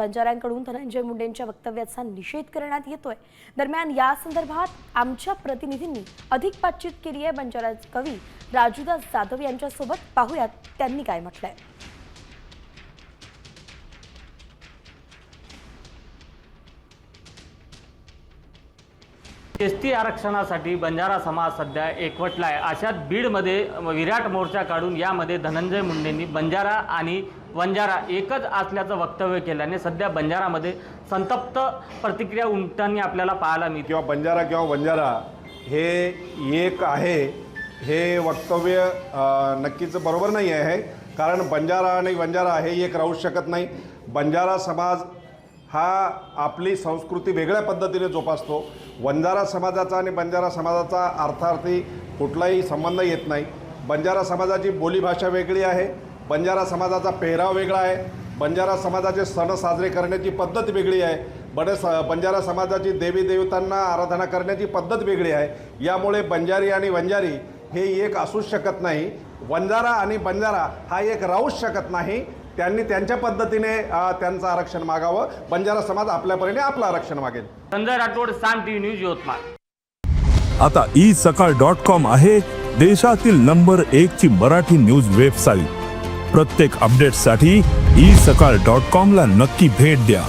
बंजाऱ्यांकडून धनंजय मुंडेंच्या वक्तव्याचा निषेध करण्यात येतोय। दरम्यान या संदर्भात आमच्या प्रतिनिधींनी अधिक बातचीत केली आहे बंजारा कवी राजूदास जाधव यांच्यासोबत। पाहूयात त्यांनी काय म्हटलंय। एसटी आरक्षणासाठी बंजारा समाज सध्या एकवटलाय। अशात बीडमध्ये विराट मोर्चा काढून यामध्ये धनंजय मुंडेंनी बंजारा आणि वंजारा एकच असल्याचं वक्तव्य केल्याने सध्या बंजारामध्ये संतप्त प्रतिक्रिया उमटताना आपल्याला पाहायला मिळते। किंवा बंजारा किंवा वंजारा हे एक आहे हे वक्तव्य नक्कीच बरोबर नाही आहे, कारण बंजारा आणि वंजारा हे एक राहू शकत नाही। बंजारा समाज हा आपली संस्कृती वेगळ्या पद्धतीने जोपासतो। वंजारा समाजाचा आणि बंजारा समाजाचा अर्थार्थी कुठलाही संबंध येत नाही। बंजारा समाजाची बोलीभाषा वेगळी आहे, बंजारा समाजाचा पेहराव वेगळा आहे, बंजारा समाजाचे सण साजरे करण्याची पद्धत वेगळी आहे, बंजारा समाजाची देवी देवतांना आराधना करण्याची पद्धत वेगळी आहे। यामुळे बंजारी आणि वंजारी हे एक असूच शकत नाही। वंजारा आणि बंजारा हा एक राहूच शकत नाही। त्यांनी त्यांच्या पद्धतीने त्यांचं आरक्षण मागावं। बंजारा समाज आपल्यापरीने आपलं आरक्षण मागेल। संजय राठोड, साम टीव्ही न्यूज, यवतमाळ। आता isakal.com आहे देशातील नंबर 1 ची मराठी न्यूज वेबसाईट। प्रत्येक अपडेटसाठी isakal.com ला नक्की भेट द्या।